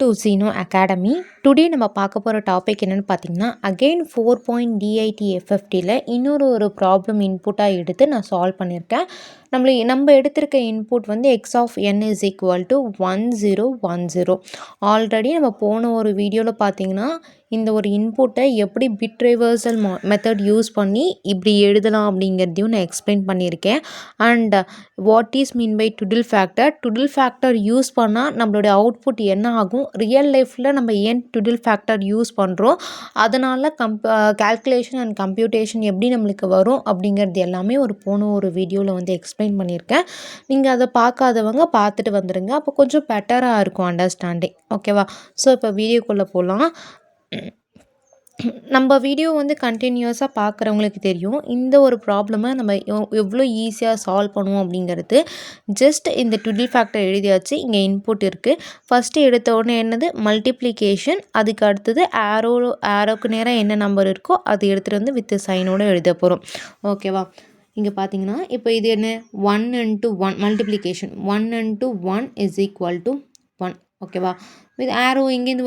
To Zeno Academy. Today நம்ம பார்க்க போகிற டாபிக் என்னென்னு பார்த்தீங்கன்னா அகெயின் 4.DITFFTயில் இன்னொரு ப்ராப்ளம் இன்புட்டாக எடுத்து நான் சால்வ் பண்ணியிருக்கேன். நம்ம எடுத்திருக்க இன்புட் வந்து X of N is equal to 1010. Already நம்ம போன ஒரு வீடியோவில் பார்த்தீங்கன்னா இந்த ஒரு இன்புட்டை எப்படி பிட் ரிவர்சல் மெத்தட் யூஸ் பண்ணி இப்படி எழுதலாம் அப்படிங்கிறதையும் நான் எக்ஸ்பிளைன் பண்ணியிருக்கேன். And what is mean by doodle factor use பண்ணால் நம்மளுடைய அவுட்புட் என்ன ஆகும், ரியல் லைஃப்பில் நம்ம ஏன் டுடில் ஃபேக்டர் யூஸ் பண்ணுறோம், அதனால் கால்குலேஷன் அண்ட் கம்ப்யூட்டேஷன் எப்படி நம்மளுக்கு வரும் அப்படிங்கிறது எல்லாமே போன ஒரு வீடியோவில் வந்து எக்ஸ்பிளைன் பண்ணியிருக்கேன். நீங்கள் அதை பார்க்காதவங்க பார்த்துட்டு வந்துடுங்க, அப்போ கொஞ்சம் பெட்டராக இருக்கும் அண்டர்ஸ்டாண்டிங். ஓகேவா? ஸோ இப்போ வீடியோக்குள்ளே போகலாம். நம்ம வீடியோ வந்து கண்டினியூஸாக பார்க்குறவங்களுக்கு தெரியும் இந்த ஒரு ப்ராப்ளமை நம்ம எவ்வளோ ஈஸியாக சால்வ் பண்ணுவோம் அப்படிங்கிறது. ஜஸ்ட் இந்த டுடில் ஃபேக்டர் எழுதியாச்சு, இங்கே இன்புட் இருக்குது. ஃபஸ்ட்டு எடுத்த உடனே என்னது மல்டிப்ளிகேஷன், அதுக்கு அடுத்தது ஆரோக்கு நேராக என்ன நம்பர் இருக்கோ அது எடுத்துகிட்டு வந்து வித் சைனோடு எழுத போகிறோம். ஓகேவா? இங்கே பார்த்தீங்கன்னா இப்போ இது என்ன 1 into 1 multiplication, 1 into 1 is equal to 1. ஓகேவா? வித் ஆரோ இங்கேருந்து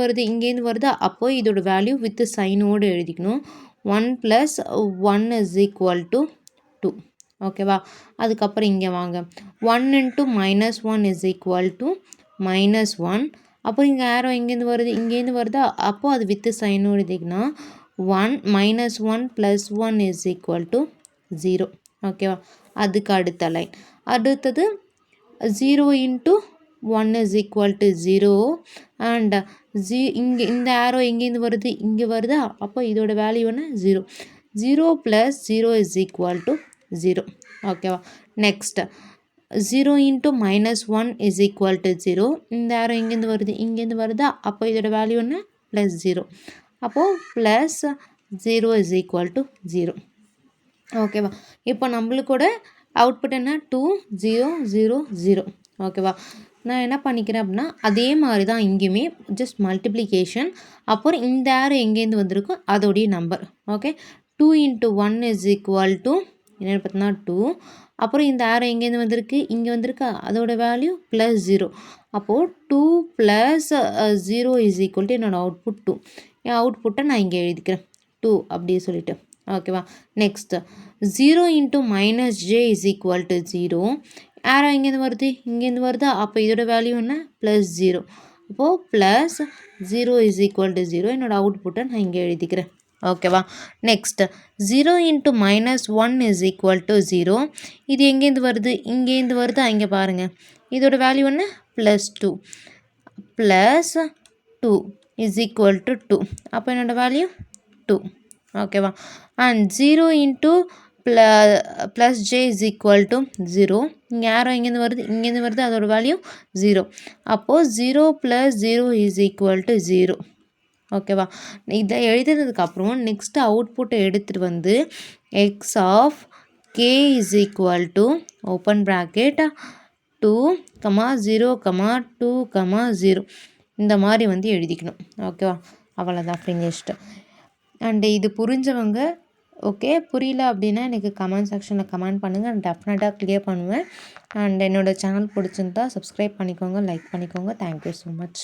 வருதா, அப்போது இதோட வேல்யூ வித் சைனோடு எழுதிக்கணும். 1 + 1 இஸ் ஈக்குவல் டு 2. ஓகேவா? அதுக்கப்புறம் இங்கே வாங்க, 1 into -1 இஸ் ஈக்குவல் டு -1. அப்புறம் இங்கே ஆரோ இங்கேருந்து வருதா, அப்போது அது வித் சைனோடு எழுதிக்கணும். 1 -1 + 1 இஸ் ஈக்குவல் டு 0. ஓகேவா? அதுக்கு அடுத்த லைன், அடுத்தது 0 into 1 is equal to 0 and இங்கே இந்த ஆரோ இங்கே வருதா, அப்போ இதோட வேல்யூ என்ன 0. 0 + 0 is equal to 0. ஓகேவா? Next 0 into -1 is equal to 0. இந்த ஆரோ இங்கேருந்து வருதா, அப்போ இதோட வேல்யூ என்ன +0. அப்போது +0 is equal to 0. ஓகேவா? இப்போ நம்மளுக்கூட அவுட்புட் என்ன 2 0 0 0. ஓகேவா? நான் என்ன பண்ணிக்கிறேன் அப்படின்னா அதே மாதிரி தான் இங்கேயுமே ஜஸ்ட் மல்டிப்ளிகேஷன், அப்புறம் இந்த ஆரோ எங்கேருந்து வந்திருக்கோ அதோடைய number. Okay, 2 into 1 is equal to என்னென்னு பார்த்தீங்கன்னா 2. அப்புறம் இந்த ஆரோ எங்கேருந்து இங்கே வந்திருக்கா, அதோட வேல்யூ +0. அப்போது 2 + 0 is equal to என்னோடய அவுட்புட் 2. என் அவுட்புட்டை நான் இங்கே எழுதிக்கிறேன் 2 அப்படியே சொல்லிவிட்டு. ஓகேவா? Next 0 into -j is equal to 0. ஆரோ இங்கேருந்து வருதா, அப்போ இதோட வேல்யூ என்ன +0. அப்போது +0 is equal to 0. என்னோட அவுட்புட்டை நான் இங்கே எழுதிக்கிறேன். ஓகேவா? Next 0 into -1 is equal to 0. இது இங்கேருந்து வருதா, இங்கே பாருங்கள், இதோட வேல்யூ என்ன +2. +2 is equal to 2. அப்போ என்னோட வேல்யூ 2. ஓகேவா? And 0 into +j is equal to 0. இங்கே ஆரோ இங்கேருந்து வருது அதோட வேல்யூ 0. அப்போது 0 + 0 is equal to 0. ஓகேவா? இதை எழுதுறதுக்கப்புறம் நெக்ஸ்ட்டு அவுட்புட்டை எடுத்துகிட்டு வந்து x of k is equal to open bracket 2, 0, 2, 0 இந்த மாதிரி வந்து எழுதிக்கணும். ஓகேவா? அவ்வளோதான், ஃபினிஷ்டு. அண்டு இது புரிஞ்சவங்க ஓகே, புரியல அப்படின்னா எனக்கு கமெண்ட் செக்ஷனில் கமெண்ட் பண்ணுங்கள், நான் டெஃபினட்டாக கிளியர் பண்ணுவேன். அண்ட் என்னோடய சேனல் பிடிச்சிருந்தா சப்ஸ்கிரைப் பண்ணிக்கோங்க, லைக் பண்ணிக்கோங்க. Thank you so much.